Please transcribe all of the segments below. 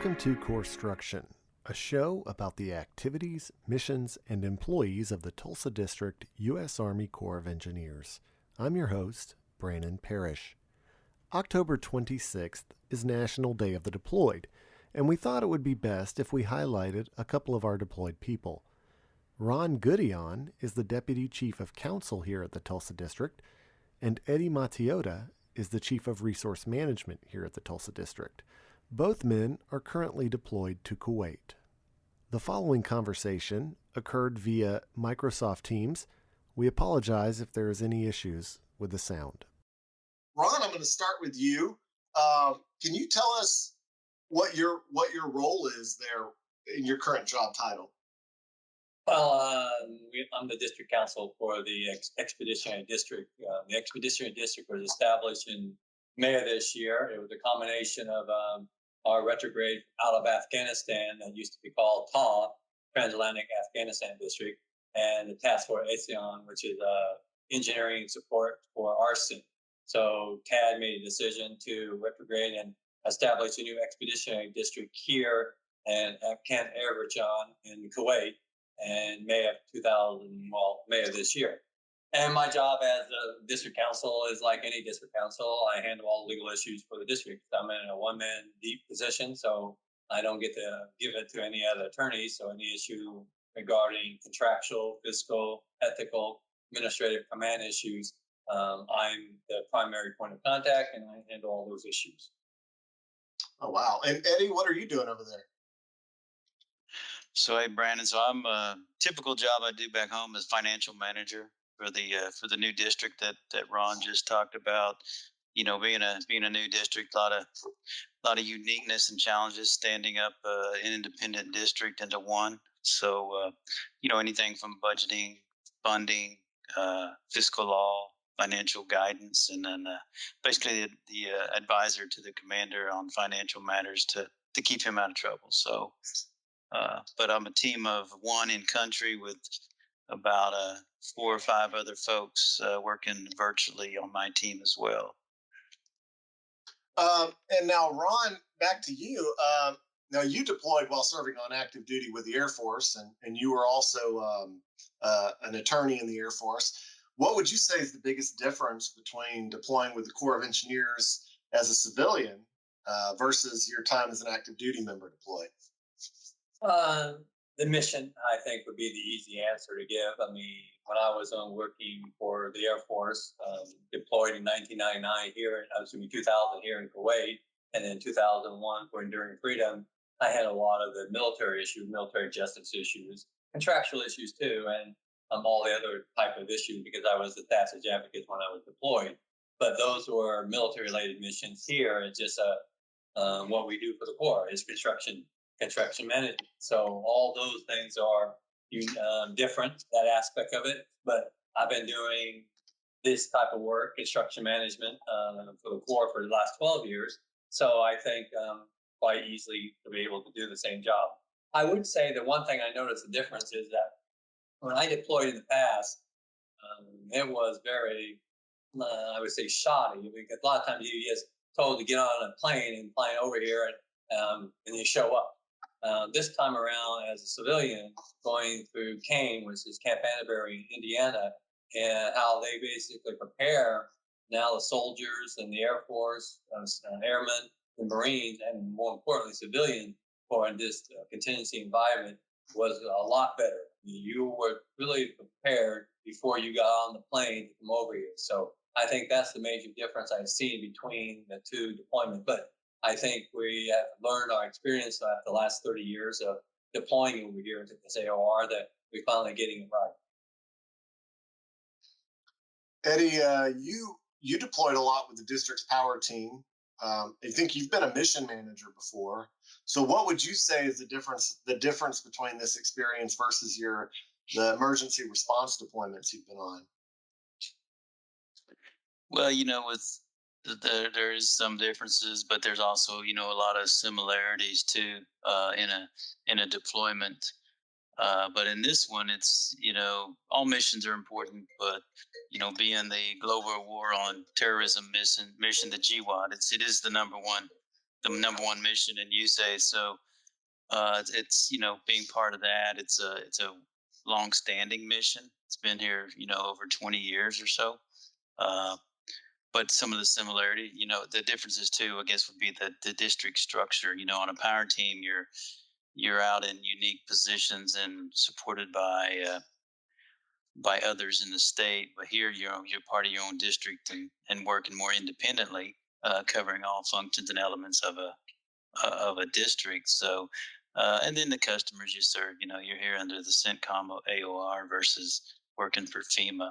Welcome to Corpstruction, a show about the activities, missions, and employees of the Tulsa District U.S. Army Corps of Engineers. I'm your host, Brandon Parrish. October 26th is National Day of the Deployed, and we thought it would be best if we highlighted a couple of our deployed people. Ron Goodeyon is the Deputy Chief of Counsel here at the Tulsa District, and Eddie Mattioda is the Chief of Resource Management here at the Tulsa District. Both men are currently deployed to Kuwait. The following conversation occurred via Microsoft Teams. We apologize if there is any issues with the sound. Ron, I'm going to start with you. Can you tell us what your role is there in your current job title? Well, I'm the district counsel for the Expeditionary District. The Expeditionary District was established in May of this year. It was a combination of our retrograde out of Afghanistan that used to be called TAW, Transatlantic Afghanistan District, and the Task Force Essayons, which is engineering support for arson. So TAD made a decision to retrograde and establish a new expeditionary district here at Camp Erbajan in Kuwait in May of this year. And my job as a district counsel is like any district counsel. I handle all legal issues for the district. I'm in a one-man deep position, so I don't get to give it to any other attorneys. So any issue regarding contractual, fiscal, ethical, administrative command issues, I'm the primary point of contact, and I handle all those issues. Oh, wow. And Eddie, what are you doing over there? So hey, Brandon. So I'm a typical job I do back home as financial manager for the new district that Ron just talked about. You know, being a new district, a lot of uniqueness and challenges standing up an independent district into one. So anything from budgeting, funding, fiscal law, financial guidance, and then basically the advisor to the commander on financial matters to keep him out of trouble. So. But I'm a team of one in country with about 4 or 5 other folks working virtually on my team as well. And now, Ron, back to you. Now, you deployed while serving on active duty with the Air Force, and you were also an attorney in the Air Force. What would you say is the biggest difference between deploying with the Corps of Engineers as a civilian versus your time as an active duty member deployed? The mission, I think, would be the easy answer to give. I mean, when I was working for the Air Force, deployed in 1999 2000 here in Kuwait, and then 2001 for Enduring Freedom, I had a lot of the military issues, military justice issues, contractual issues too, and all the other type of issues because I was the Passage Advocate when I was deployed. But those were military-related missions. Here, it's just what we do for the Corps is construction management. So all those things are different, that aspect of it. But I've been doing this type of work, construction management, for the Corps for the last 12 years. So I think quite easily to be able to do the same job. I would say the one thing I noticed the difference is that when I deployed in the past, it was very, I would say, shoddy. Because a lot of times you just told to get on a plane and fly over here and you show up. This time around, as a civilian, going through CAIN, which is Camp Canterbury, Indiana, and how they basically prepare now the soldiers and the Air Force, airmen, the Marines, and more importantly, civilians for this contingency environment was a lot better. You were really prepared before you got on the plane to come over here. So I think that's the major difference I've seen between the two deployments. But I think we have learned our experience after the last 30 years of deploying over here to this AOR that we're finally getting it right. Eddie, you deployed a lot with the district's power team. I think you've been a mission manager before. So what would you say is the difference between this experience versus the emergency response deployments you've been on? Well, with there is some differences, but there's also a lot of similarities too in a deployment. But in this one, it's all missions are important, but being the global war on terrorism mission, the GWAT, it is the number one the number one mission in USAID. So it's being part of that. It's a long-standing mission. It's been here over 20 years or so. Uh, but some of the similarity, the differences too, I guess, would be the district structure. On a power team, you're out in unique positions and supported by others in the state. But here, you're part of your own district and working more independently, covering all functions and elements of a district. So, and then the customers you serve, you're here under the CENTCOM AOR versus working for FEMA.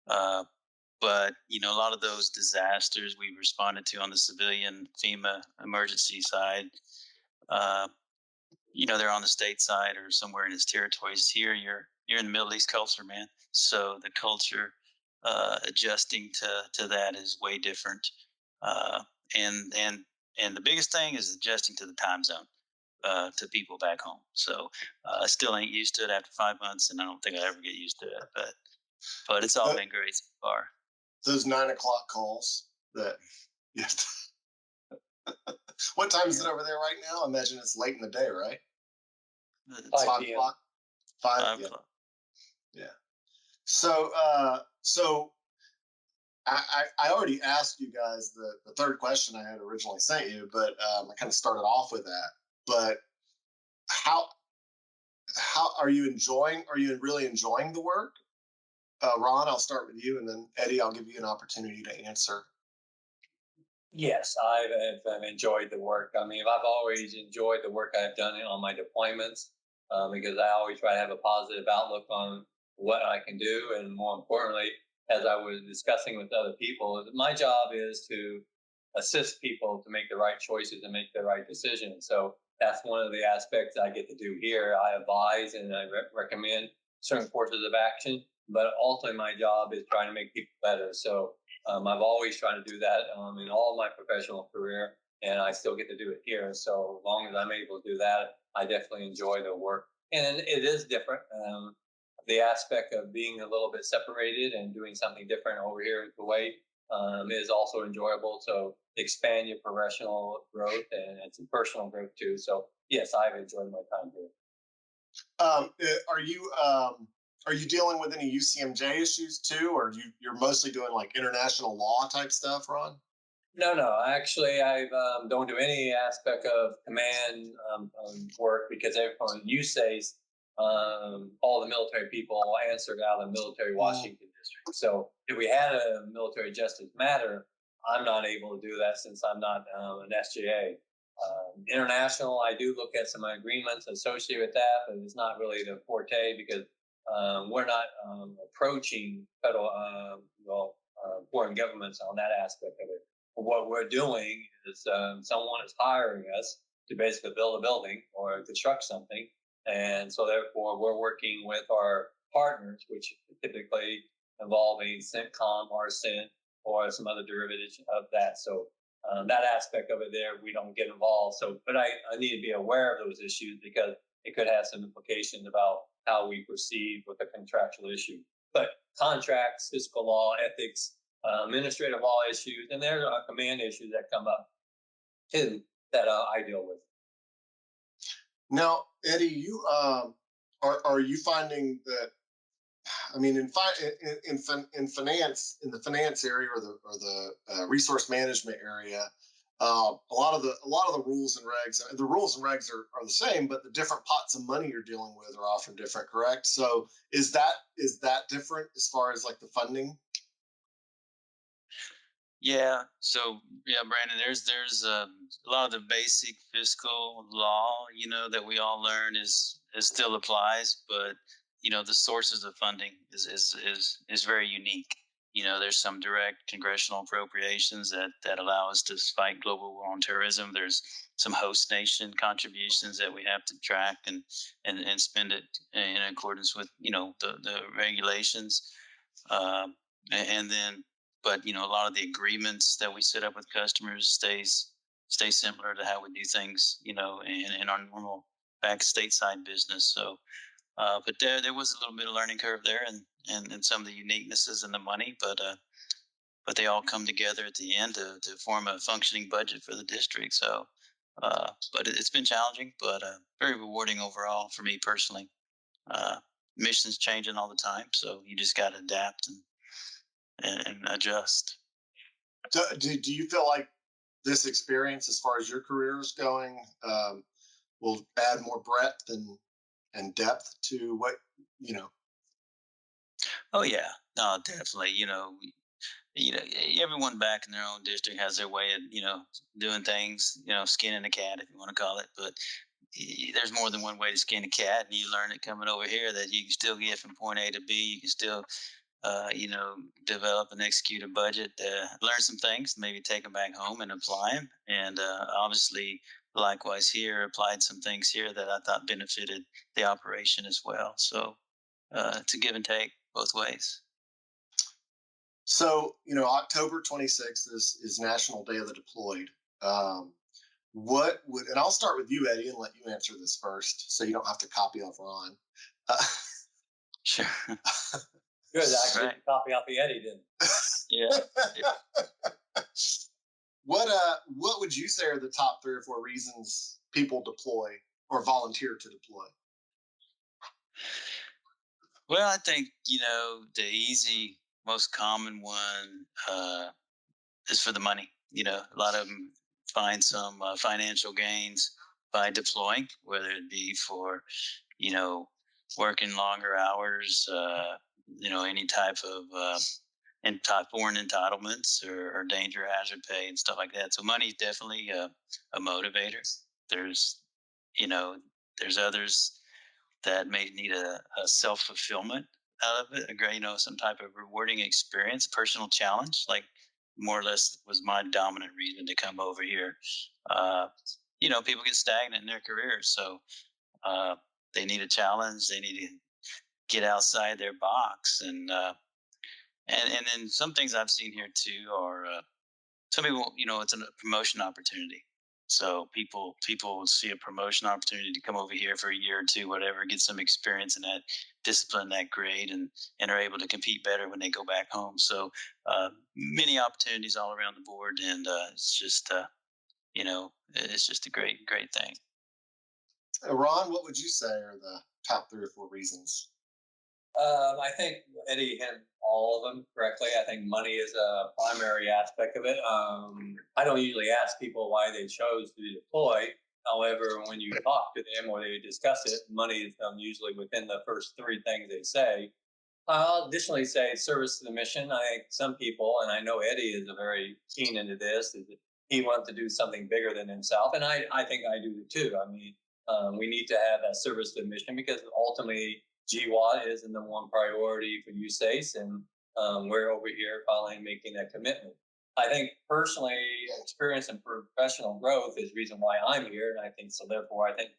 Uh, but a lot of those disasters we responded to on the civilian FEMA emergency side, uh, they're on the state side or somewhere in its territories. Here, you're in the Middle East culture, man. So the culture adjusting to that is way different. Uh, and and and the biggest thing is adjusting to the time zone, to people back home. So I still ain't used to it after 5 months, and I don't think I ever get used to it. But it's all Th- been great so far. those 9 o'clock calls that, yes. What time is Yeah, it over there right now? I imagine it's late in the day, right? It's 5 5 p.m. o'clock. Five. five Yeah. o'clock. Yeah. So I already asked you guys the third question I had originally sent you, but I kind of started off with that. But how are you enjoying? Are you really enjoying the work? Ron, I'll start with you, and then Eddie, I'll give you an opportunity to answer. Yes, I've enjoyed the work. I mean, I've always enjoyed the work I've done on my deployments, because I always try to have a positive outlook on what I can do. And more importantly, as I was discussing with other people, my job is to assist people to make the right choices and make the right decisions. So that's one of the aspects I get to do here. I advise and I recommend certain courses of action, but ultimately my job is trying to make people better. So I've always tried to do that in all my professional career, and I still get to do it here. So as long as I'm able to do that, I definitely enjoy the work. And it is different. The aspect of being a little bit separated and doing something different over here in Kuwait is also enjoyable. So expand your professional growth and some personal growth too. So yes, I've enjoyed my time here. Are you dealing with any UCMJ issues too, or you're mostly doing like international law type stuff, Ron? No, no. Actually, I don't do any aspect of command work because everyone you say all the military people answered out of the military Washington district. So if we had a military justice matter, I'm not able to do that since I'm not an SJA. International, I do look at some agreements associated with that, but it's not really the forte because we're not approaching federal, foreign governments on that aspect of it. What we're doing is someone is hiring us to basically build a building or construct something. And so therefore we're working with our partners, which typically involving CENTCOM or CENT or some other derivatives of that. So that aspect of it there, we don't get involved. So, but I need to be aware of those issues because it could have some implications about how we proceed with a contractual issue. But contracts, fiscal law, ethics, administrative law issues, and there are command issues that come up too that I deal with. Now, Eddie, you are you finding that? I mean, in finance, in the finance area or the resource management area, a lot of the rules and regs, the rules and regs are the same, but the different pots of money you're dealing with are often different. Correct? So is that different as far as like the funding? Yeah. So yeah, Brandon, there's a lot of the basic fiscal law, that we all learn is still applies, but the sources of funding is very unique. There's some direct congressional appropriations that allow us to fight global war on terrorism. There's some host nation contributions that we have to track and spend it in accordance with the regulations. Um, and then, but a lot of the agreements that we set up with customers stays similar to how we do things, in our normal back stateside business. So, but there was a little bit of learning curve there, and some of the uniquenesses and the money, but they all come together at the end to form a functioning budget for the district. So, But it's been challenging, but very rewarding overall for me personally. Uh, Missions changing all the time, so you just got to adapt and adjust. Do you feel like this experience, as far as your career is going, will add more breadth and depth to what you know? Oh yeah, no, definitely. Everyone back in their own district has their way of doing things. Skinning a cat, if you want to call it. But there's more than one way to skin a cat, and you learn it coming over here that you can still get from point A to B. You can still develop and execute a budget, learn some things, maybe take them back home and apply them. And obviously, likewise here, applied some things here that I thought benefited the operation as well. So it's a give and take both ways. So, October 26th is National Day of the Deployed. Um, what would, and I'll start with you, Eddie, and let you answer this first, so you don't have to copy off Ron. Uh, Sure. Good. I can Right. copy off the Eddie then. Yeah. what would you say are the top 3 or 4 reasons people deploy or volunteer to deploy? Well, I think the easy, most common one is for the money. A lot of them find some financial gains by deploying, whether it be for you know working longer hours, any type of foreign entitlements or danger hazard pay and stuff like that. So money is definitely a motivator. There's you know there's others that may need a self fulfillment out of it, a great, some type of rewarding experience, personal challenge, like more or less was my dominant reason to come over here. Uh, People get stagnant in their careers, so uh, they need a challenge. They need to get outside their box, and then some things I've seen here too are some people, it's a promotion opportunity. So people see a promotion opportunity to come over here for a year or two, whatever, get some experience in that discipline, that grade, and are able to compete better when they go back home. So many opportunities all around the board, and it's just a great thing. Ron, what would you say are the top 3 or 4 reasons? I think Eddie hit all of them correctly. I think money is a primary aspect of it. I don't usually ask people why they chose to deploy. However, when you talk to them or they discuss it, money is usually within the first 3 things they say. I'll additionally say service to the mission. I think some people, and I know Eddie is a very keen into this, is that he wants to do something bigger than himself. And I think I do too. I mean, we need to have that service to the mission because ultimately GWAT is the number one priority for USACE, and we're over here finally making that commitment. I think personally, experience and professional growth is the reason why I'm here, and I think so. Therefore, I think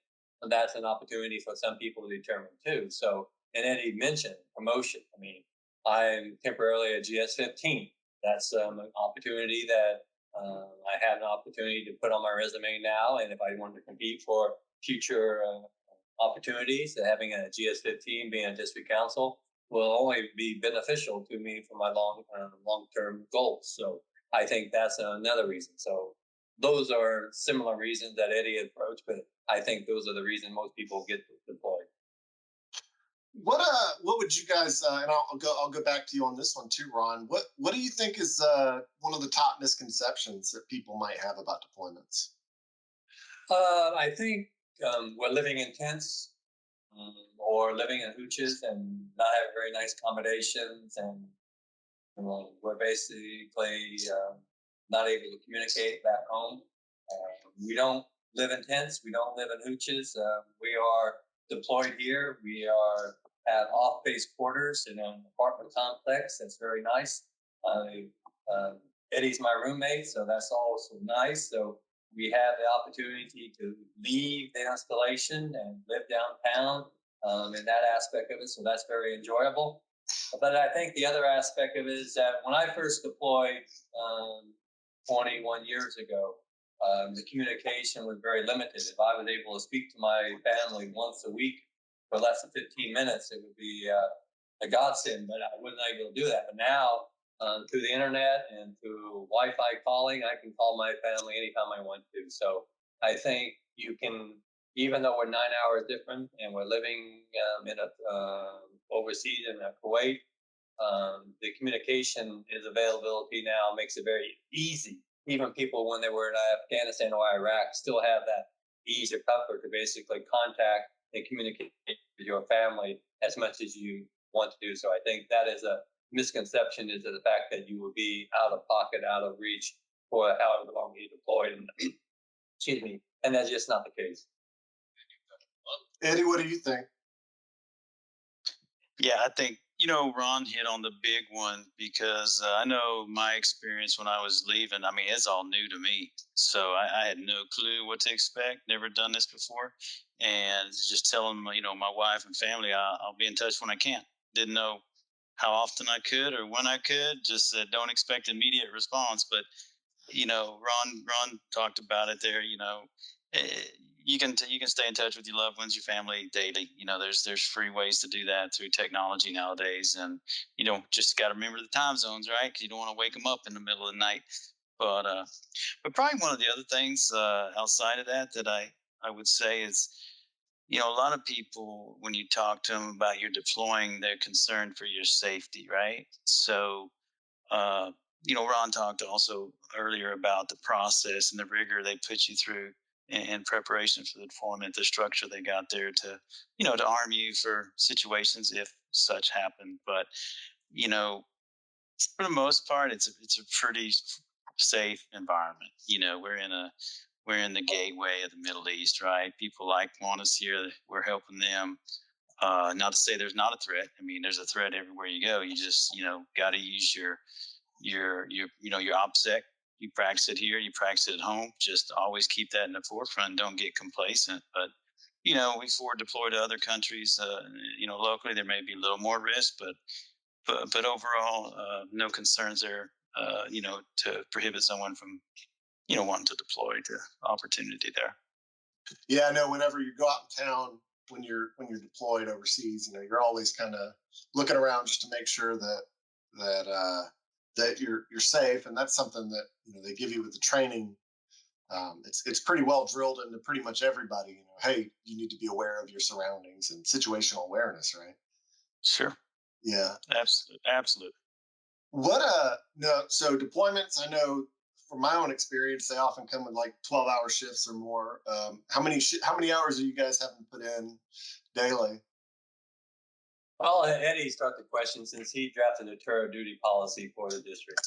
that's an opportunity for some people to determine too. So, and Eddie mentioned promotion. I mean, I'm temporarily a GS-15. That's an opportunity that I have an opportunity to put on my resume now, and if I wanted to compete for future opportunities, having a GS-15 being a district counsel will only be beneficial to me for my long-term goals. So I think that's another reason. So those are similar reasons that Eddie approached, but I think those are the reasons most people get deployed. What would you guys and I'll go back to you on this one too, Ron. What do you think is one of the top misconceptions that people might have about deployments? I think we're living in tents or living in hooches and not having very nice accommodations, and we're basically not able to communicate back home. We don't live in tents. We don't live in hooches. We are deployed here. We are at off-base quarters in an apartment complex. That's very nice. Eddie's my roommate, so that's also nice. So we have the opportunity to leave the installation and live downtown in that aspect of it. So that's very enjoyable. But I think the other aspect of it is that when I first deployed 21 years ago, the communication was very limited. If I was able to speak to my family once a week for less than 15 minutes, it would be a godsend, but I wasn't able to do that. But now, through the internet and through Wi-Fi calling, I can call my family anytime I want to. So I think you can, even though we're 9 hours different and we're living in overseas in Kuwait, the communication is availability now makes it very easy. Even people when they were in Afghanistan or Iraq still have that ease or comfort to basically contact and communicate with your family as much as you want to do so. I think that is a misconception, is the fact that you will be out of pocket, out of reach for however long you're deployed. And excuse me, and that's just not the case. Eddie, what do you think? Yeah, I think, Ron hit on the big one because I know my experience when I was leaving. I mean, it's all new to me. So I had no clue what to expect, never done this before. And just telling, my wife and family, I'll be in touch when I can. Didn't know how often I could or when I could, just said, don't expect immediate response. But Ron talked about it there. Eh, you can stay in touch with your loved ones, your family daily. There's free ways to do that through technology nowadays, and just got to remember the time zones, right? Because you don't want to wake them up in the middle of the night. But probably one of the other things outside of that I would say is, a lot of people when you talk to them about your deploying, they're concerned for your safety, right? So uh, Ron talked also earlier about the process and the rigor they put you through in preparation for the deployment, the structure they got there to arm you for situations if such happen. But, you know, for the most part, it's a pretty safe environment. We're in the gateway of the Middle East, right? People want us here. We're helping them. Not to say there's not a threat. I mean, there's a threat everywhere you go. You just got to use your OPSEC. You practice it here, you practice it at home. Just always keep that in the forefront. Don't get complacent. But we forward deploy to other countries. Locally there may be a little more risk, but overall, no concerns there. To prohibit someone from wanting to deploy to opportunity there. Yeah, I know. Whenever you go out in town, when you're deployed overseas, you're always kind of looking around just to make sure that you're safe, and that's something that they give you with the training. It's pretty well drilled into pretty much everybody. Hey, you need to be aware of your surroundings and situational awareness, right? Sure. Yeah. Absolutely. What no, so deployments, I know from my own experience, they often come with like 12-hour shifts or more. How many hours are you guys having to put in daily? I'll let Eddie start the question since he drafted a tour of duty policy for the district.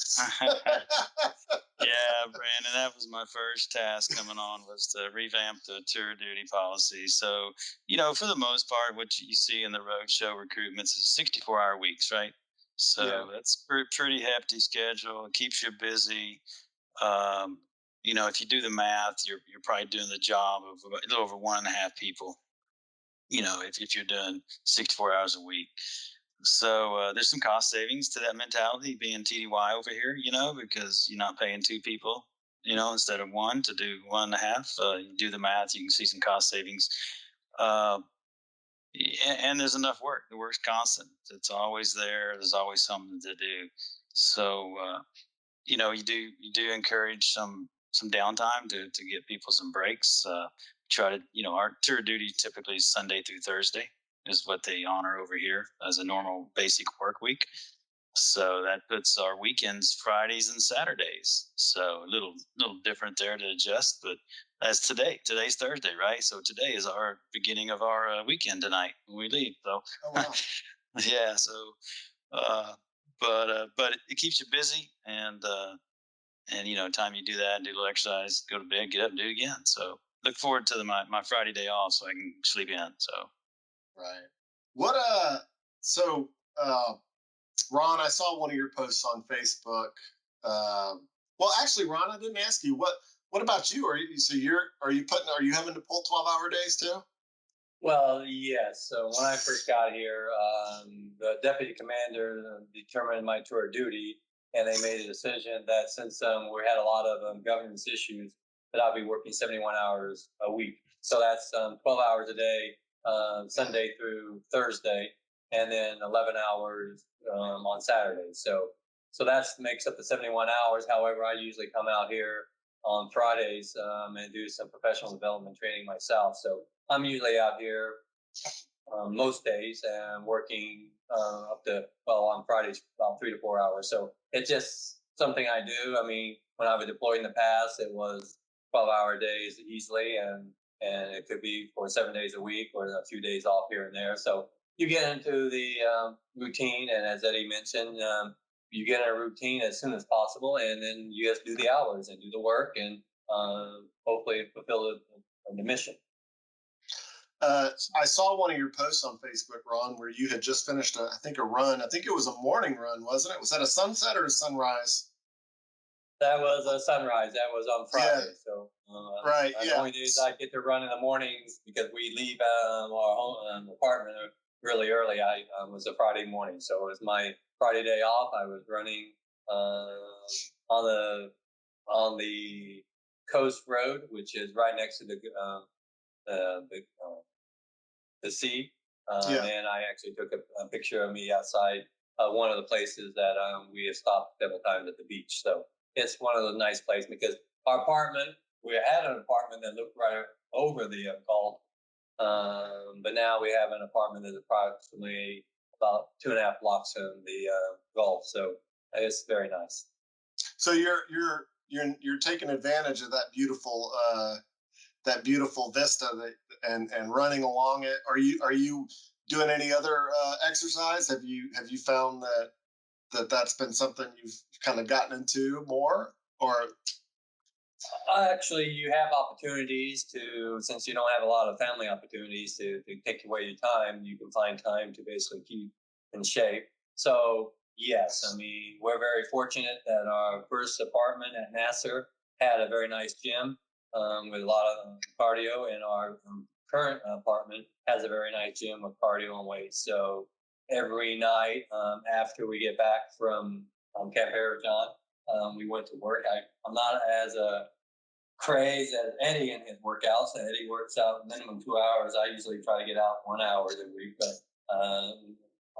Yeah, Brandon, that was my first task coming on, was to revamp the tour duty policy. So, for the most part, what you see in the roadshow recruitments is 64-hour weeks, right? So Yeah. that's pretty hefty schedule. It keeps you busy. Um, if you do the math, you're probably doing the job of a little over 1.5 people. If you're doing 64 hours a week. So there's some cost savings to that mentality being TDY over here, because you're not paying 2 people, instead of one to do 1.5. You do the math, you can see some cost savings. Uh, and there's enough work. The work's constant. It's always there. There's always something to do. So you do encourage some downtime to get people some breaks. Try to our tour duty typically is Sunday through Thursday is what they honor over here as a normal basic work week. So that puts our weekends Fridays and Saturdays. So a little different there to adjust, but as today's Thursday, right? So today is our beginning of our weekend tonight when we leave. So Oh wow. yeah, so uh, but it keeps you busy, and time you do that, do a little exercise, go to bed, get up, and do it again. So look forward to my Friday day off so I can sleep in. So Right. What so uh Ron, I saw one of your posts on Facebook. Well, actually, Ron, I didn't ask you what about you? Are you having to pull 12-hour days too? Well, yes. So when I first got here, the deputy commander determined my tour of duty, and they made a decision that since we had a lot of governance issues, that I'll be working 71 hours a week. So that's 12 hours a day, Sunday through Thursday, and then 11 hours on Saturday. So that makes up the 71 hours. However, I usually come out here on Fridays and do some professional development training myself. So I'm usually out here most days and working up to, well, on Fridays, about 3 to 4 hours. So it's just something I do. I mean, when I was deployed in the past, it was 12-hour days easily, and it could be for 7 days a week or a few days off here and there. So you get into the routine, and as Eddie mentioned, you get in a routine as soon as possible, and then you just do the hours and do the work, and hopefully fulfill the mission. I saw one of your posts on Facebook, Ron, where you had just finished, a run. I think it was a morning run, wasn't it? Was that a sunset or a sunrise? That was a sunrise. That was on Friday. Yeah. So Right. the only days I get to run in the mornings because we leave our home apartment really early. I was a Friday morning, so it was my Friday day off. I was running on the coast road, which is right next to the sea. And I actually took a picture of me outside one of the places that we have stopped several times at the beach. So it's one of those nice places because our apartment, we had an apartment that looked right over the Gulf, but now we have an apartment that's approximately about 2.5 blocks from the Gulf. So it's very nice. So you're taking advantage of that beautiful vista and running along it. Are you doing any other exercise? Have you found that's been something you've kind of gotten into more, or? Actually, you have opportunities to, since you don't have a lot of family opportunities to take away your time, you can find time to basically keep in shape. So yes, I mean, we're very fortunate that our first apartment at Nasser had a very nice gym with a lot of cardio, and our current apartment has a very nice gym with cardio and weights. So every night after we get back from Camp John, we went to work. I'm not as crazy as Eddie in his workouts. Eddie works out minimum 2 hours. I usually try to get out 1 hour every week, but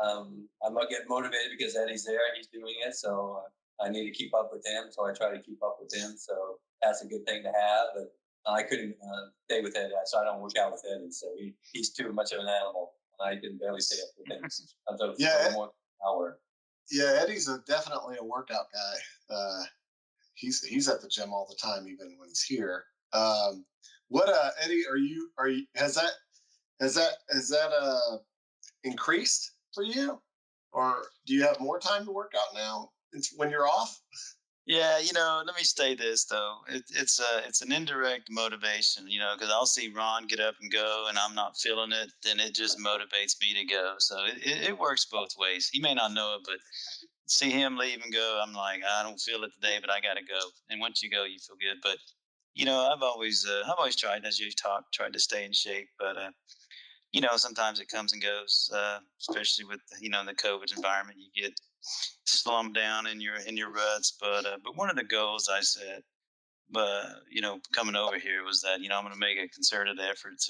I might get motivated because Eddie's there, he's doing it. So I need to keep up with him. So I try to keep up with him. So that's a good thing to have. But I couldn't stay with Eddie, so I don't work out with Eddie. So he's too much of an animal. I can barely stay up with him. Yeah. More than an hour. Yeah, Eddie's definitely a workout guy. He's at the gym all the time, even when he's here. What Eddie, are you has that increased for you, or do you have more time to work out now when you're off? Yeah, let me say this though. It's an indirect motivation, because I'll see Ron get up and go, and I'm not feeling it. Then it just motivates me to go. So it works both ways. He may not know it, but see him leave and go, I'm like, I don't feel it today, but I got to go. And once you go, you feel good. But I've always tried, as you talked, tried to stay in shape, but sometimes it comes and goes, especially with the COVID environment. You get slumped down in your ruts. But one of the goals I set, coming over here was that I'm going to make a concerted effort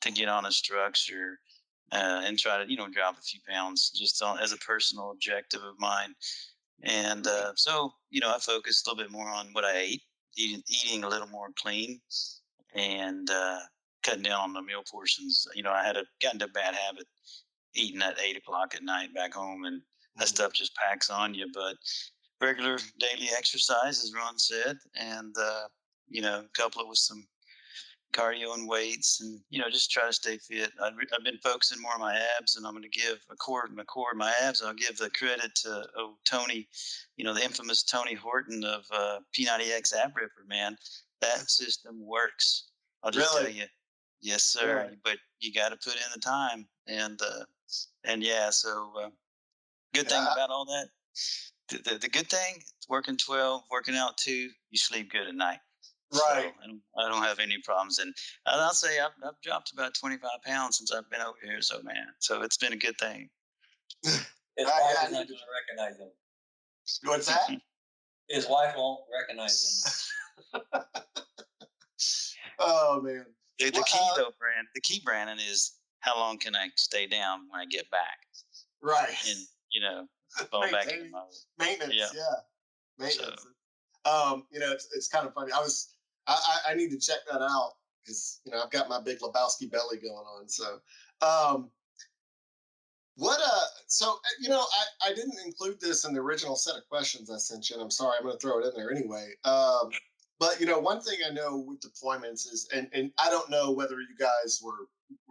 to get on a structure and try to drop a few pounds just as a personal objective of mine. And so I focused a little bit more on what I ate, eating a little more clean, and cutting down on the meal portions. I had gotten into a bad habit eating at 8 o'clock at night back home, and that stuff just packs on you. But regular daily exercise, as Ron said, and couple it with some cardio and weights, and just try to stay fit. I've been focusing more on my abs, and I'm going to give my abs. I'll give the credit to Tony, the infamous Tony Horton of P90X Ab Ripper. Man, that system works. I'll just tell you, yes, sir. Yeah. But you got to put in the time, and yeah. So good thing about all that. The good thing, working 12, working out 2, you sleep good at night. Right. So I don't have any problems. And I'll say I've dropped about 25 pounds since I've been over here. So, man, it's been a good thing. His wife is not going to recognize him. What's that? His wife won't recognize him. Oh, man. The key, though, Brandon, is how long can I stay down when I get back? Right. And, fall back into my maintenance. Yeah. Maintenance. So. It's kind of funny. I need to check that out because I've got my big Lebowski belly going on. So, um, I didn't include this in the original set of questions I sent you, and I'm sorry, I'm going to throw it in there anyway. But one thing I know with deployments is, and I don't know whether you guys were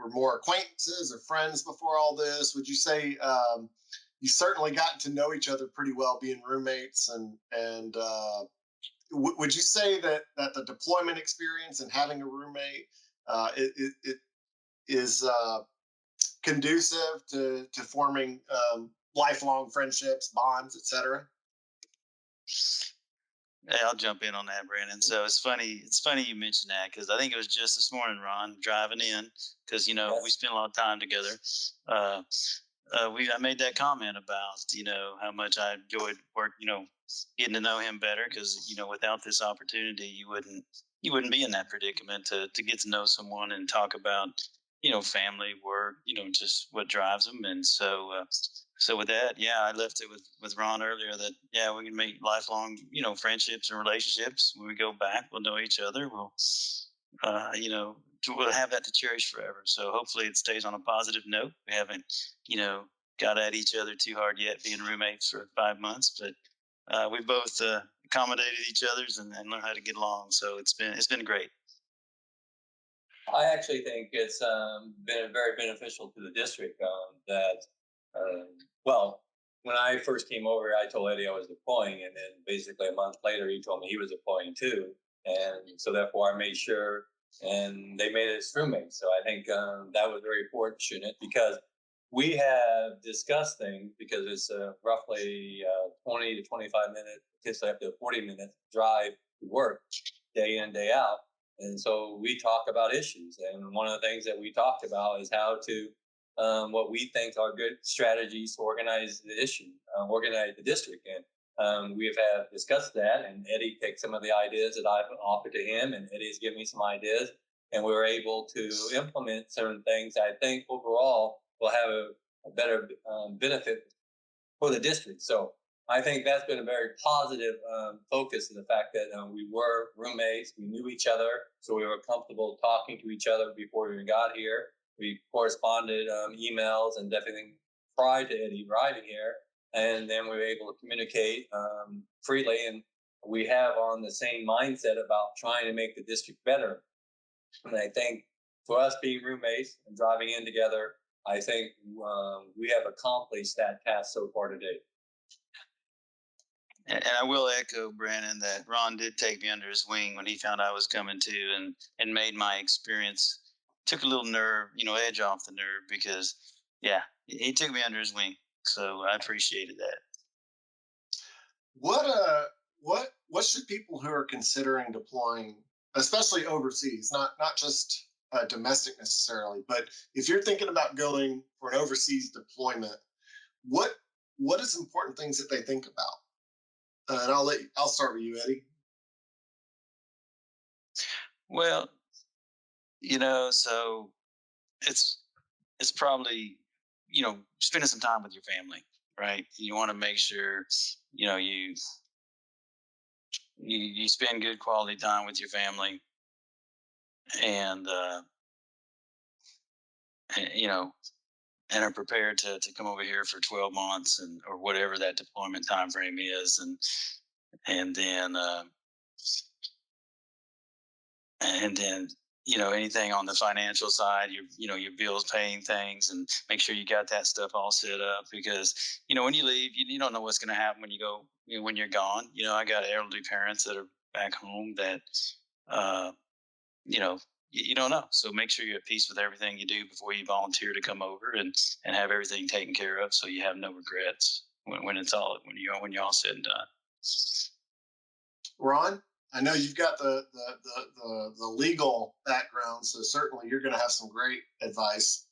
more acquaintances or friends before all this. Would you say you certainly gotten to know each other pretty well, being roommates, and would you say that the deployment experience and having a roommate it is conducive to forming lifelong friendships, bonds, etc.? Hey, I'll jump in on that, Brandon. So it's funny. It's funny you mentioned that because I think it was just this morning, Ron, driving in because we Yes. spent a lot of time together. Uh, I made that comment about how much I enjoyed work, getting to know him better because without this opportunity, you wouldn't be in that predicament to get to know someone and talk about family, work, just what drives them. And so with that, yeah, I left it with Ron earlier that yeah, we can make lifelong friendships and relationships. When we go back, we'll know each other. Uh, you know we'll have that to cherish forever. So hopefully it stays on a positive note. We haven't you know got at each other too hard yet, being roommates for 5 months, but we both accommodated each other's and learned how to get along. So it's been great. I actually think it's been very beneficial to the district that, um, well, when I first came over, I told Eddie I was deploying, and then basically a month later, he told me he was deploying too. And so therefore, I made sure, and they made us roommates. So I think that was very fortunate because we have discussed things because it's roughly 20 to 25 minutes, potentially up to a 40-minute drive to work day in, day out. And so we talk about issues. And one of the things that we talked about is how to, what we think are good strategies to organize the issue, organize the district. And we have discussed that. And Eddie takes some of the ideas that I've offered to him, and Eddie's given me some ideas. And we were able to implement certain things I think overall will have a better benefit for the district. So I think that's been a very positive focus of the fact that we were roommates, we knew each other, so we were comfortable talking to each other before we even got here. We corresponded emails and everything prior to Eddie arriving here, and then we were able to communicate freely. And we have on the same mindset about trying to make the district better. And I think for us being roommates and driving in together, I think we have accomplished that task so far today. And I will echo Brandon that Ron did take me under his wing when he found I was coming to, and made my experience, took a little nerve, edge off the nerve because yeah, he took me under his wing. So I appreciated that. What should people who are considering deploying, especially overseas, not just domestic necessarily, but if you're thinking about going for an overseas deployment, what what is important things that they think about? And I'll start with you, Eddie. Well, so it's it's probably spending some time with your family, right? You want to make sure you spend good quality time with your family, and and, you know and are prepared to come over here for 12 months and or whatever that deployment time frame is, and then and then anything on the financial side, your bills, paying things, and make sure you got that stuff all set up because when you leave, you don't know what's going to happen when you go, when you're gone. I got elderly parents that are back home that uh you know you don't know, so make sure you're at peace with everything you do before you volunteer to come over, and have everything taken care of so you have no regrets when it's all when you're all said and done. Ron, I know you've got the legal background, so certainly you're going to have some great advice.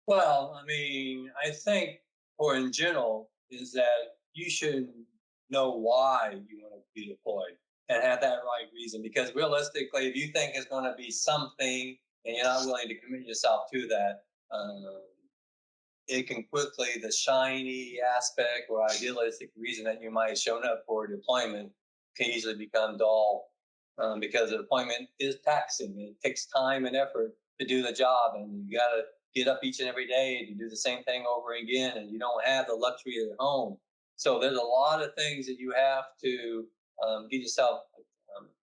Well, I mean, I think, or in general, is that you should know why you want to be deployed and have that right reason. Because realistically, if you think it's going to be something and you're not willing to commit yourself to that, it can quickly, the shiny aspect or idealistic reason that you might have shown up for deployment can easily become dull because the deployment is taxing. It takes time and effort to do the job, and you got to get up each and every day to do the same thing over again, and you don't have the luxury at home. So there's a lot of things that you have to get yourself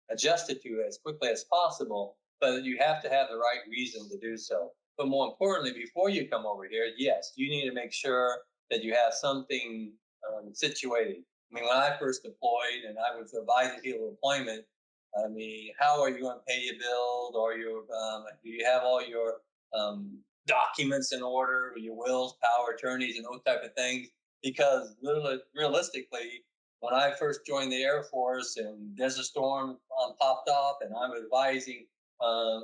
adjusted to as quickly as possible, but you have to have the right reason to do so. But more importantly, before you come over here, yes, you need to make sure that you have something situated. I mean, when I first deployed and I was advising people deployment, I mean, how are you going to pay your bills, or your do you have all your documents in order, your wills, power attorneys, and those type of things? Because literally, realistically, when I first joined the Air Force and Desert Storm popped off, and I was advising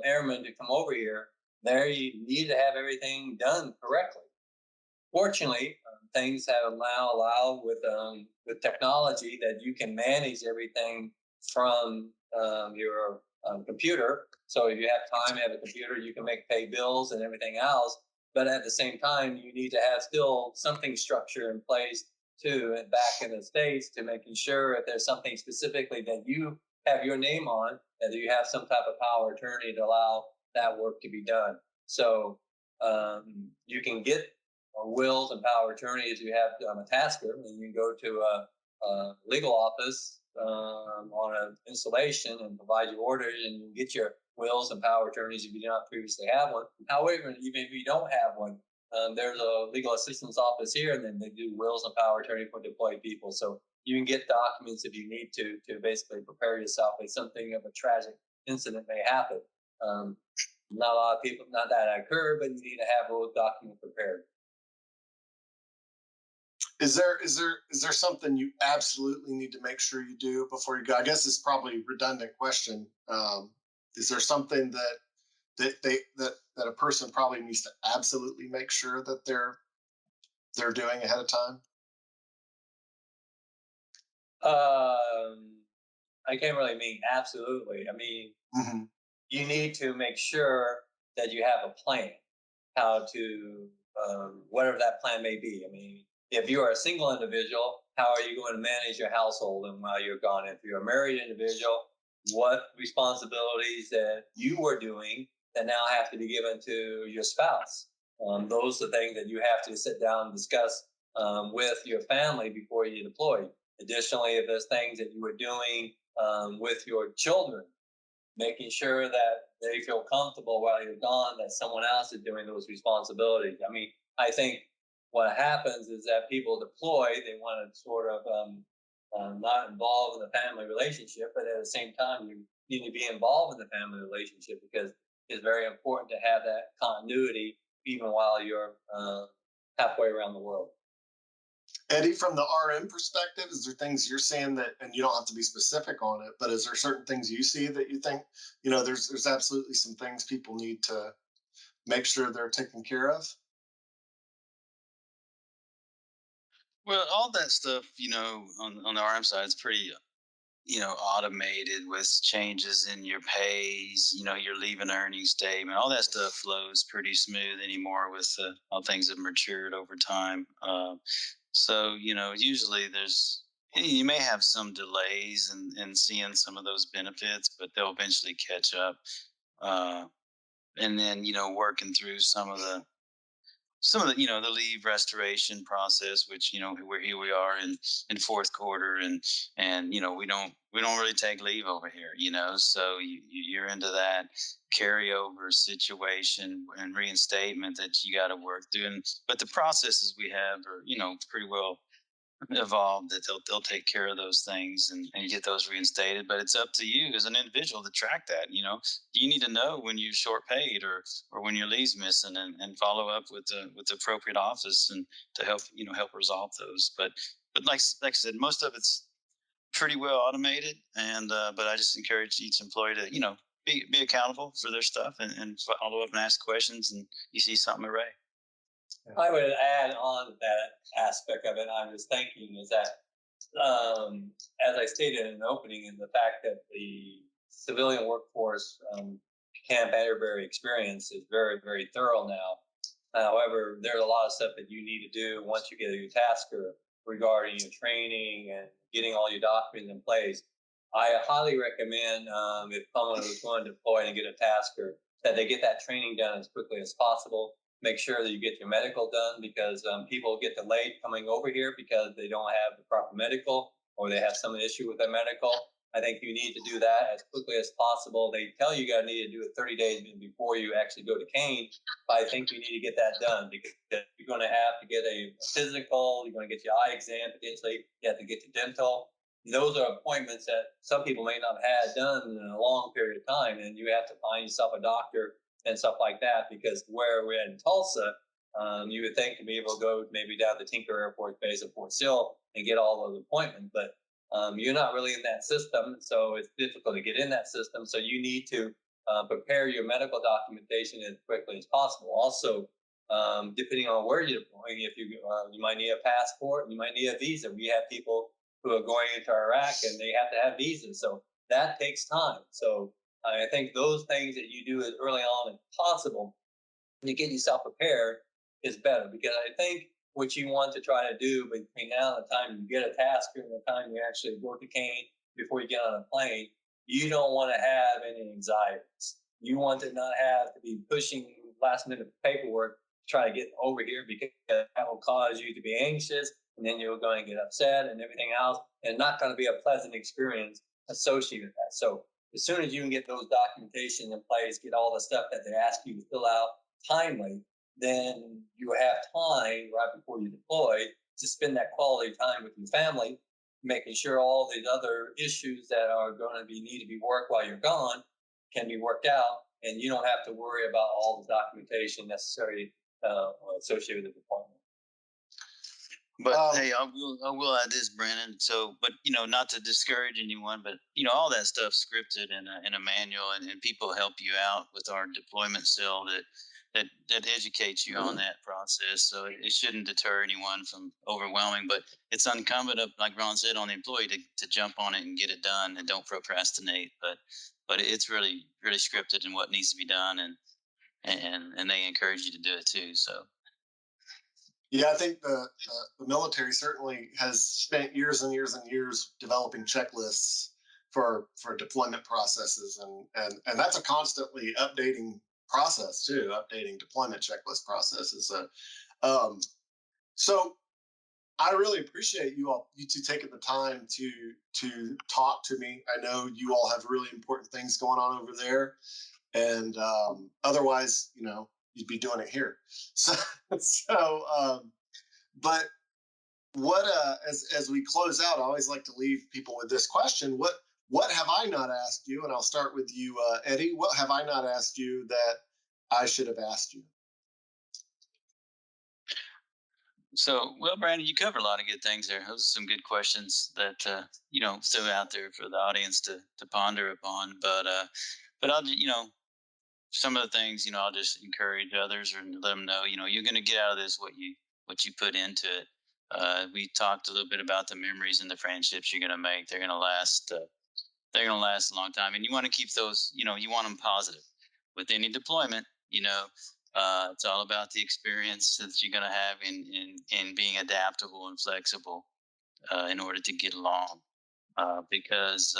airmen to come over here, there you need to have everything done correctly. Fortunately, things have now allowed with technology that you can manage everything from your computer. So if you have time, have a computer, you can pay bills and everything else. But at the same time, you need to have still something structure in place too, and back in the States, to making sure if there's something specifically that you have your name on, that you have some type of power of attorney to allow that work to be done. So you can get wills and power of attorney if you have a tasker, and you can go to a legal office on an installation and provide your orders, and you can get your wills and power of attorneys if you do not previously have one. However, even if you don't have one, there's a legal assistance office here, and then they do wills and power of attorney for deployed people. So you can get documents if you need to basically prepare yourself if something of a tragic incident may happen. Not a lot of people, not that occur, but you need to have those documents prepared. Is there something you absolutely need to make sure you do before you go? I guess it's probably a redundant question. Is there something that a person probably needs to absolutely make sure that they're doing ahead of time? I can't really mean absolutely. I mean, you need to make sure that you have a plan, how to whatever that plan may be. I mean, if you are a single individual, how are you going to manage your household and while you're gone? If you're a married individual, what responsibilities that you were doing that now have to be given to your spouse? Those are things that you have to sit down and discuss with your family before you deploy. Additionally, if there's things that you were doing with your children, making sure that they feel comfortable while you're gone, that someone else is doing those responsibilities. I mean, I think what happens is that people deploy, they want to sort of not involve in the family relationship, but at the same time, you need to be involved in the family relationship, because it's very important to have that continuity even while you're halfway around the world. Eddie, from the RM perspective, is there things you're seeing that, and you don't have to be specific on it, but is there certain things you see that you think, there's absolutely some things people need to make sure they're taken care of? Well, all that stuff, on the RM side is pretty, automated with changes in your pays, your leaving earnings statement. All that stuff flows pretty smooth anymore with how things have matured over time. So, usually you may have some delays in seeing some of those benefits, but they'll eventually catch up. Uh, and then, working through some of the leave restoration process, which we are in fourth quarter, and we don't really take leave over here, so you're into that carryover situation and reinstatement that you got to work through. But the processes we have are pretty well evolved, that they'll take care of those things and get those reinstated. But it's up to you as an individual to track that. You need to know when you're short paid, or when your leave's missing, and follow up with the appropriate office, and to help resolve those. But like I said, most of it's pretty well automated, and but I just encourage each employee to be accountable for their stuff, and follow up and ask questions, and you see something array. I would add on that aspect of it. I was thinking is that, as I stated in the opening, in the fact that the civilian workforce Camp Atterbury experience is very, very thorough now. However, there's a lot of stuff that you need to do once you get a new tasker regarding your training and getting all your documents in place. I highly recommend if someone is going to deploy and get a tasker, that they get that training done as quickly as possible. Make sure that you get your medical done, because people get delayed coming over here because they don't have the proper medical, or they have some issue with their medical. I think you need to do that as quickly as possible. They tell you got to need to do it 30 days before you actually go to Kane, but I think you need to get that done, because you're going to have to get a physical, you're going to get your eye exam, potentially you have to get your dental. Those are appointments that some people may not have had done in a long period of time, and you have to find yourself a doctor and stuff like that. Because where we're in Tulsa, you would think to be able to go maybe down to Tinker Air Force Base or Fort Sill and get all those appointments, but you're not really in that system, so it's difficult to get in that system. So you need to prepare your medical documentation as quickly as possible. Also, depending on where you're going, if you might need a passport, you might need a visa. We have people who are going into Iraq and they have to have visas, so that takes time. So I think those things that you do as early on as possible to get yourself prepared is better, because I think what you want to try to do between now and the time you get a task and the time you actually go to Kane before you get on a plane, you don't want to have any anxieties. You want to not have to be pushing last minute paperwork to try to get over here, because that will cause you to be anxious, and then you're going to get upset and everything else, and not going to be a pleasant experience associated with that. So as soon as you can get those documentation in place, get all the stuff that they ask you to fill out timely, then you have time right before you deploy to spend that quality time with your family, making sure all these other issues that are going to need to be worked while you're gone can be worked out, and you don't have to worry about all the documentation necessary associated with the deployment. But hey, I will add this, Brandon. So, but not to discourage anyone, but all that stuff's scripted in a manual, and people help you out with our deployment cell that educates you on that process. So it shouldn't deter anyone from overwhelming. But it's incumbent of, like Ron said, on the employee to jump on it and get it done, and don't procrastinate. But it's really really scripted in what needs to be done, and they encourage you to do it too. So. Yeah, I think the military certainly has spent years and years and years developing checklists for deployment processes, and that's a constantly updating process too, updating deployment checklist processes. Um, so I really appreciate you two taking the time to talk to me. I know you all have really important things going on over there, and otherwise, you'd be doing it here. So, but what as we close out, I always like to leave people with this question: what have I not asked you? And I'll start with you, Eddie. What have I not asked you that I should have asked you? So, well, Brandon, you covered a lot of good things there. Those are some good questions that still out there for the audience to ponder upon. But I'll some of the things I'll just encourage others or let them know. You're going to get out of this what you put into it. We talked a little bit about the memories and the friendships you're going to make. They're going to last. They're going to last a long time, and you want to keep those. You want them positive. With any deployment, it's all about the experience that you're going to have in being adaptable and flexible in order to get along. Because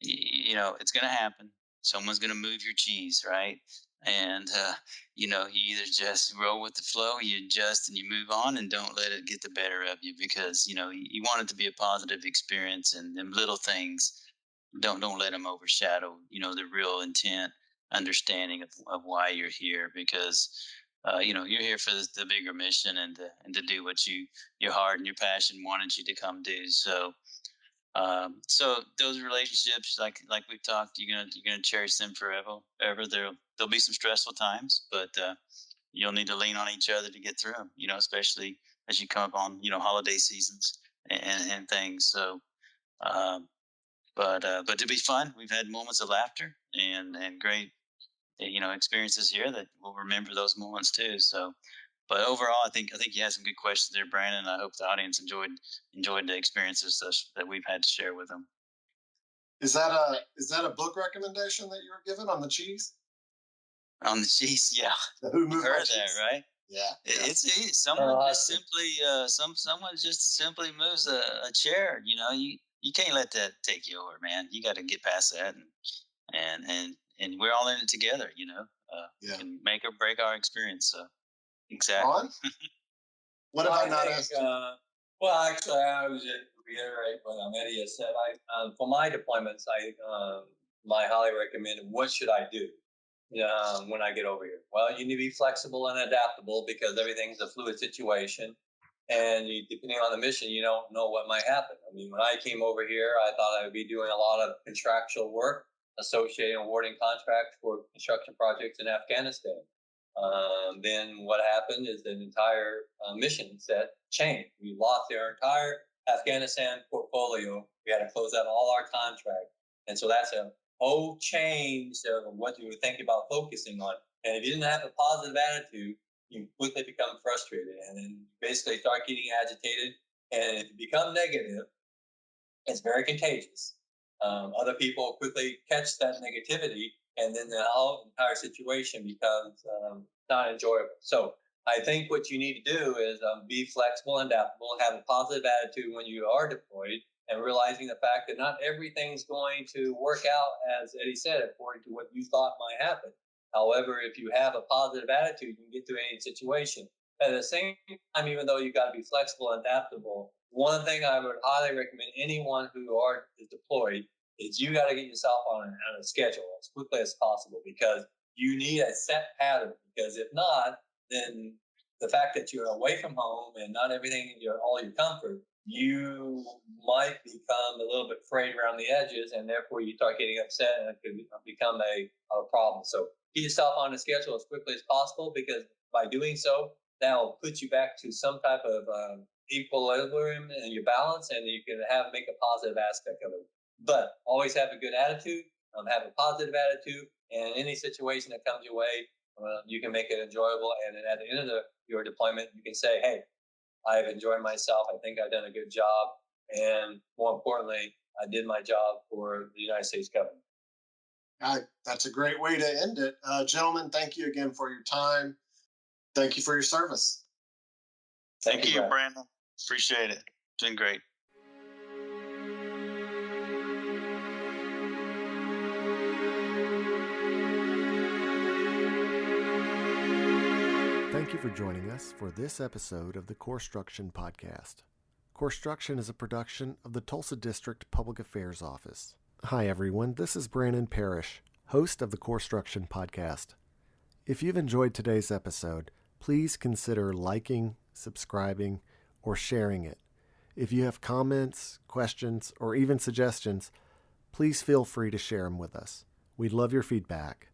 it's going to happen. Someone's going to move your cheese, right? And you either just roll with the flow, you adjust, and you move on, and don't let it get the better of you, because you want it to be a positive experience, and them little things don't let them overshadow the real intent, understanding of why you're here, because you're here for the bigger mission, and to do what your heart and your passion wanted you to come do. So those relationships, like we've talked, you're gonna cherish them forever. Ever there'll be some stressful times, but you'll need to lean on each other to get through them. Especially as you come up on holiday seasons and things. So um, but to be fun. We've had moments of laughter and great experiences here that we'll remember those moments too. So, but overall, I think you had some good questions there, Brandon. I hope the audience enjoyed the experiences that we've had to share with them. Is that a book recommendation that you were given on the cheese? On the cheese, yeah, Who you moved my heard that cheese? right? Yeah, yeah. Someone just simply someone just simply moves a chair. You you can't let that take you over, man. You got to get past that, and we're all in it together. We can make or break our experience. So exactly. Ron, what have I not asked you? Well, actually, I was just reiterate what Maddie has said. For my deployments, I highly recommend. What should I do when I get over here? Well, you need to be flexible and adaptable because everything's a fluid situation. And depending on the mission, you don't know what might happen. I mean, when I came over here, I thought I would be doing a lot of contractual work associated awarding contracts for construction projects in Afghanistan. Then what happened is the entire mission set changed. We lost our entire Afghanistan portfolio. We had to close out all our contracts. And so that's a whole change of what you were thinking about focusing on. And if you didn't have a positive attitude, you quickly become frustrated and then basically start getting agitated. And if you become negative, it's very contagious. Other people quickly catch that negativity, and then the whole entire situation becomes not enjoyable. So I think what you need to do is be flexible and adaptable, have a positive attitude when you are deployed, and realizing the fact that not everything's going to work out, as Eddie said, according to what you thought might happen. However, if you have a positive attitude, you can get through any situation. At the same time, even though you've got to be flexible and adaptable, one thing I would highly recommend anyone who is deployed is you got to get yourself on a schedule as quickly as possible because you need a set pattern. Because if not, then the fact that you're away from home and not everything in all your comfort, you might become a little bit frayed around the edges, and therefore you start getting upset, and it could become a problem. So get yourself on a schedule as quickly as possible, because by doing so, that will put you back to some type of equilibrium in your balance, and you can make a positive aspect of it. But always have a good attitude, have a positive attitude, and any situation that comes your way, you can make it enjoyable. And then at the end of your deployment, you can say, hey, I've enjoyed myself. I think I've done a good job. And more importantly, I did my job for the United States government. That's a great way to end it. Gentlemen, thank you again for your time. Thank you for your service. Thank you, Brandon. Appreciate it. It's been great. Thank you for joining us for this episode of the Corpstruction podcast. Corpstruction is a production of the Tulsa District Public Affairs Office. Hi everyone, this is Brandon Parrish, host of the Corpstruction podcast. If you've enjoyed today's episode, please consider liking, subscribing, or sharing it. If you have comments, questions, or even suggestions, please feel free to share them with us. We'd love your feedback.